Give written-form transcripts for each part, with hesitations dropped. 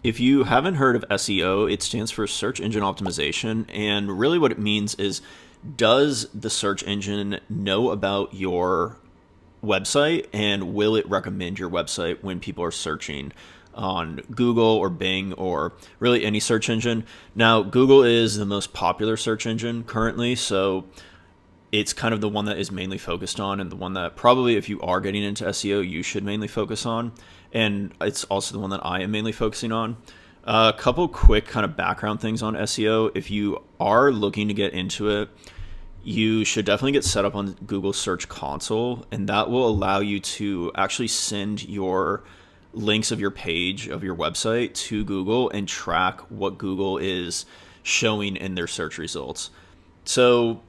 If you haven't heard of SEO, it stands for search engine optimization. And really what it means is, does the search engine know about your website and will it recommend your website when people are searching on Google or Bing or really any search engine? Now, Google is the most popular search engine currently, so it's kind of the one that is mainly focused on and the one that probably if you are getting into SEO, you should mainly focus on. And it's also the one that I am mainly focusing on. A couple quick kind of background things on SEO. If you are looking to get into it, you should definitely get set up on Google Search Console, and that will allow you to actually send your links of your page of your website to Google and track what Google is showing in their search results. So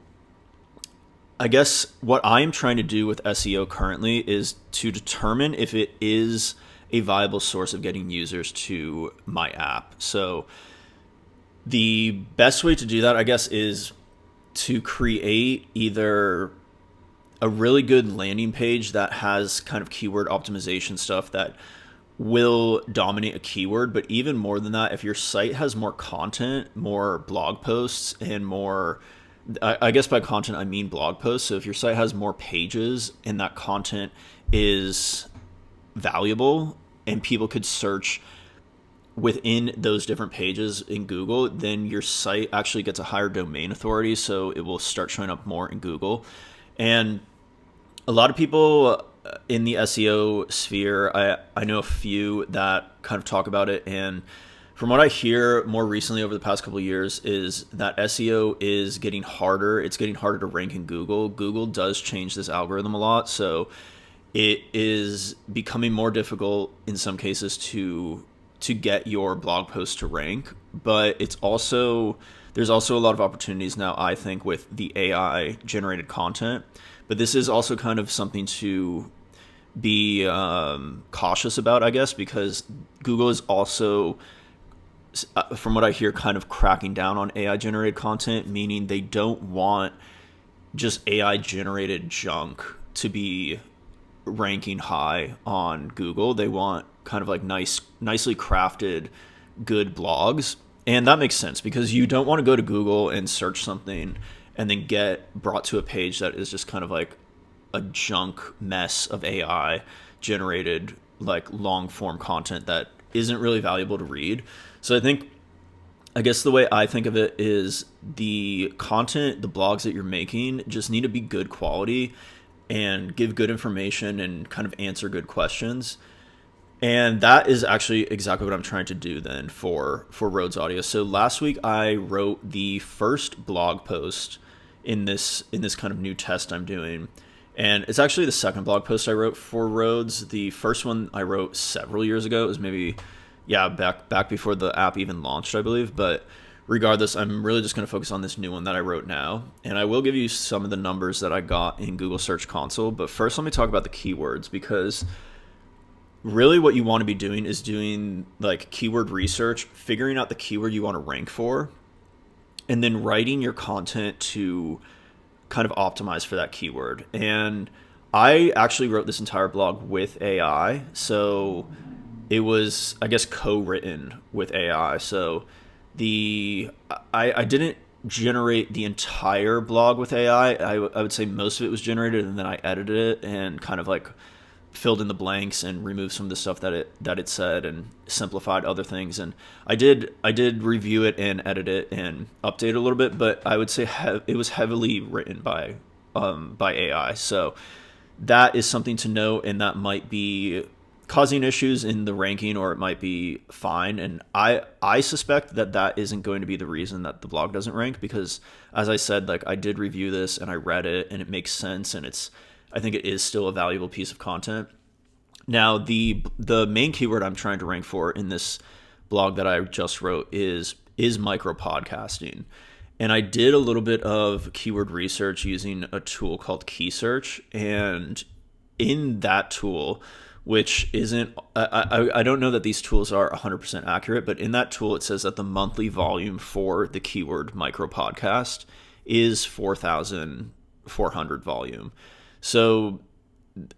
I guess what I'm trying to do with SEO currently is to determine if it is a viable source of getting users to my app. So the best way to do that, I guess, is to create either a really good landing page that has kind of keyword optimization stuff that will dominate a keyword. But even more than that, if your site has more content, more blog posts, and more, I guess by content, I mean blog posts. So if your site has more pages and that content is valuable and people could search within those different pages in Google, then your site actually gets a higher domain authority. So it will start showing up more in Google. And a lot of people in the SEO sphere, I know a few that kind of talk about it. And from what I hear more recently over the past couple of years is that SEO is getting harder. It's getting harder to rank in Google. Google does change this algorithm a lot. So it is becoming more difficult in some cases to get your blog post to rank. But there's also a lot of opportunities now, I think, with the AI generated content. But this is also kind of something to be cautious about, I guess, because Google is also, from what I hear, kind of cracking down on AI generated content, meaning they don't want just AI generated junk to be ranking high on Google. They want kind of like nicely crafted, good blogs. And that makes sense because you don't want to go to Google and search something and then get brought to a page that is just kind of like a junk mess of AI generated like long form content that isn't really valuable to read. So I guess the way I think of it is the content, the blogs that you're making just need to be good quality and give good information and kind of answer good questions. And that is actually exactly what I'm trying to do then for Rhodes Audio. So last week I wrote the first blog post in this kind of new test I'm doing. And it's actually the second blog post I wrote for Rhodes. The first one I wrote several years ago. It was maybe, back before the app even launched, I believe. But regardless, I'm really just going to focus on this new one that I wrote now. And I will give you some of the numbers that I got in Google Search Console. But first, let me talk about the keywords, because really what you want to be doing is doing like keyword research, figuring out the keyword you want to rank for, and then writing your content to kind of optimize for that keyword. And I actually wrote this entire blog with AI. So it was, I guess, co-written with AI. So I didn't generate the entire blog with AI. I would say most of it was generated, and then I edited it and kind of like filled in the blanks and removed some of the stuff that it said and simplified other things. And I did review it and edit it and update it a little bit, but I would say it was heavily written by AI. So that is something to note, and that might be causing issues in the ranking, or it might be fine. And I suspect that isn't going to be the reason that the blog doesn't rank, because as I said, like, I did review this and I read it and it makes sense, and I think it is still a valuable piece of content. Now, the main keyword I'm trying to rank for in this blog that I just wrote is micro podcasting. And I did a little bit of keyword research using a tool called Key Search. And in that tool, which isn't, I don't know that these tools are 100% accurate, but in that tool, it says that the monthly volume for the keyword micro podcast is 4,400 volume. So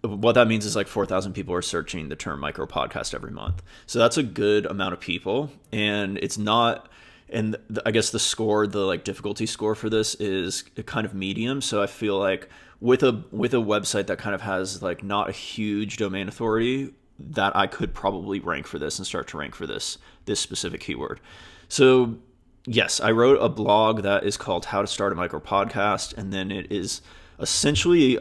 what that means is like 4,000 people are searching the term micro podcast every month. So that's a good amount of people. And it's not, and I guess the score, the like difficulty score for this is kind of medium. So I feel like with a website that kind of has like not a huge domain authority, that I could probably rank for this and start to rank for this specific keyword. So yes, I wrote a blog that is called How to Start a Micro Podcast, and then it is essentially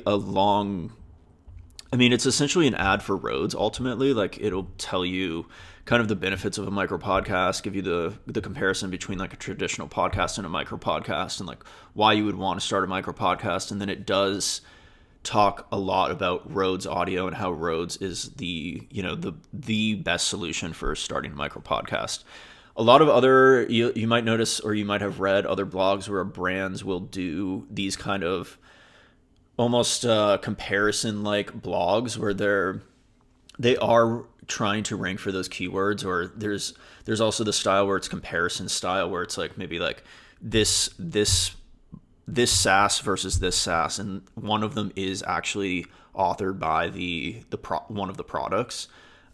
it's essentially an ad for roads ultimately. Like it'll tell you kind of the benefits of a micro podcast, give you the comparison between like a traditional podcast and a micro podcast, and like why you would want to start a micro podcast. And then it does talk a lot about Rhodes Audio and how Rhodes is the best solution for starting a micro podcast. A lot of other, you might notice, or you might have read other blogs where brands will do these kind of almost comparison like blogs where they are trying to rank for those keywords. Or there's also the style where it's comparison style, where it's like maybe like this SaaS versus this SaaS, and one of them is actually authored by one of the products.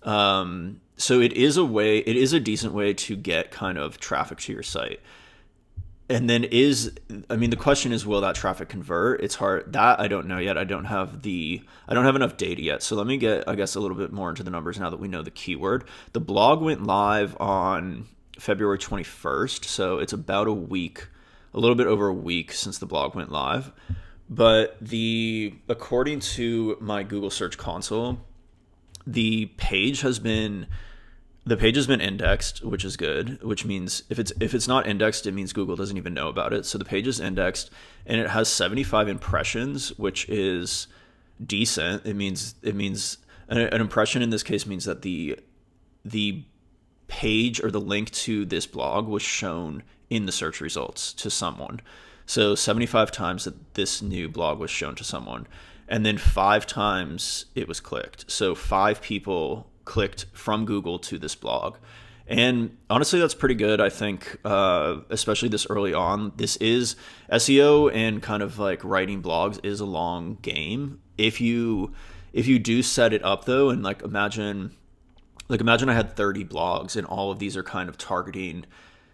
So it is a decent way to get kind of traffic to your site. And then the question is, will that traffic convert? It's hard. That I don't know yet. I don't have enough data yet. So let me get, I guess, a little bit more into the numbers now that we know the keyword. The blog went live on February 21st. So it's about a little bit over a week since the blog went live. But according to my Google Search Console, the page has been indexed, which is good, which means if it's not indexed, it means Google doesn't even know about it. So the page is indexed, and it has 75 impressions, which is decent. It means an impression in this case means that the page or the link to this blog was shown in the search results to someone. So 75 times that this new blog was shown to someone, and then 5 times it was clicked. So 5 people clicked from Google to this blog. And honestly, that's pretty good. I think, especially this early on, this is SEO, and kind of like writing blogs is a long game. If you do set it up though, and imagine I had 30 blogs, and all of these are kind of targeting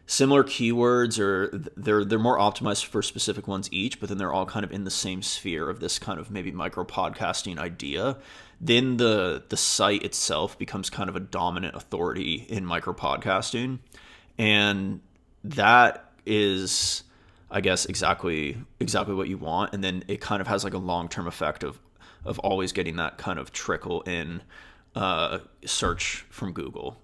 similar keywords, or they're more optimized for specific ones each, but then they're all kind of in the same sphere of this kind of maybe micro podcasting idea. Then the site itself becomes kind of a dominant authority in micro podcasting, and that is, I guess, exactly what you want. And then it kind of has like a long-term effect of always getting that kind of trickle in search from Google.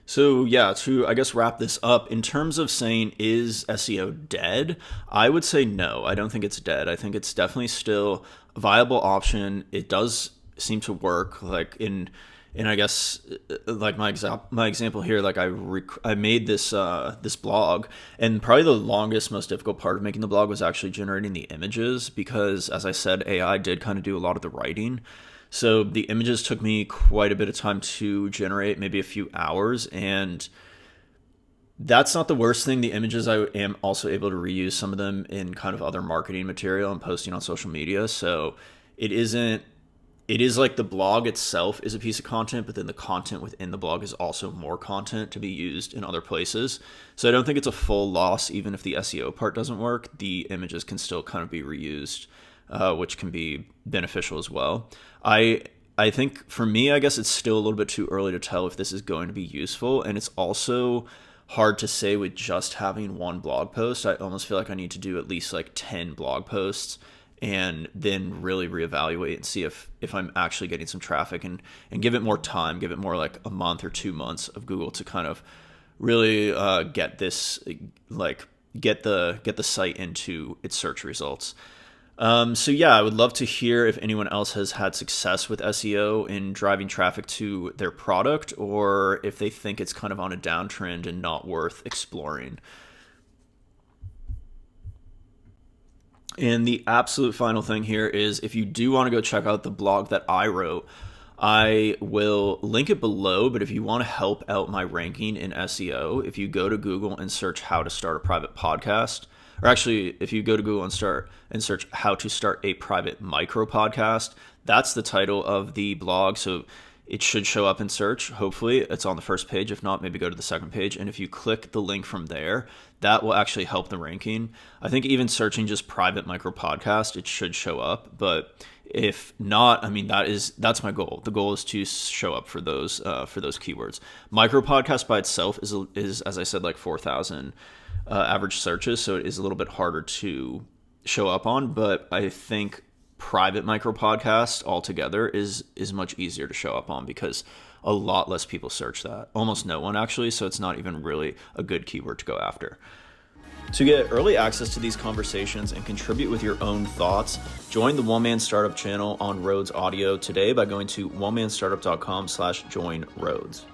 So yeah, to I guess wrap this up, in terms of saying, is SEO dead? I would say no. I don't think it's dead. I think it's definitely still a viable option. It does seem to work. Like in I guess like my example here, like I made this blog, and probably the longest, most difficult part of making the blog was actually generating the images, because as I said, AI did kind of do a lot of the writing. So the images took me quite a bit of time to generate, maybe a few hours, and that's not the worst thing. The images, I am also able to reuse some of them in kind of other marketing material and posting on social media. So it is like the blog itself is a piece of content, but then the content within the blog is also more content to be used in other places. So I don't think it's a full loss. Even if the SEO part doesn't work, the images can still kind of be reused, which can be beneficial as well. I think for me, I guess it's still a little bit too early to tell if this is going to be useful. And it's also hard to say with just having one blog post. I almost feel like I need to do at least like 10 blog posts, and then really reevaluate and see if I'm actually getting some traffic, and give it more time, give it more like a month or 2 months of Google to kind of really get this, like get the site into its search results. So yeah, I would love to hear if anyone else has had success with SEO in driving traffic to their product, or if they think it's kind of on a downtrend and not worth exploring. And the absolute final thing here is, if you do want to go check out the blog that I wrote, I will link it below. But if you want to help out my ranking in SEO, if you go to Google and search how to start a private podcast, or actually, if you go to Google and search how to start a private micro podcast, that's the title of the blog. So it should show up in search. Hopefully it's on the first page. If not, maybe go to the second page. And if you click the link from there, that will actually help the ranking. I think even searching just private micro podcast, it should show up. But if not, I mean, that's my goal. The goal is to show up for those keywords. Micro podcast by itself is as I said, like 4,000 average searches. So it is a little bit harder to show up on, but I think private micro podcast altogether is much easier to show up on because a lot less people search that. Almost no one actually, so it's not even really a good keyword to go after. To get early access to these conversations and contribute with your own thoughts, join the One Man Startup channel on Rhodes Audio today by going to onemanstartup.com/join Rhodes.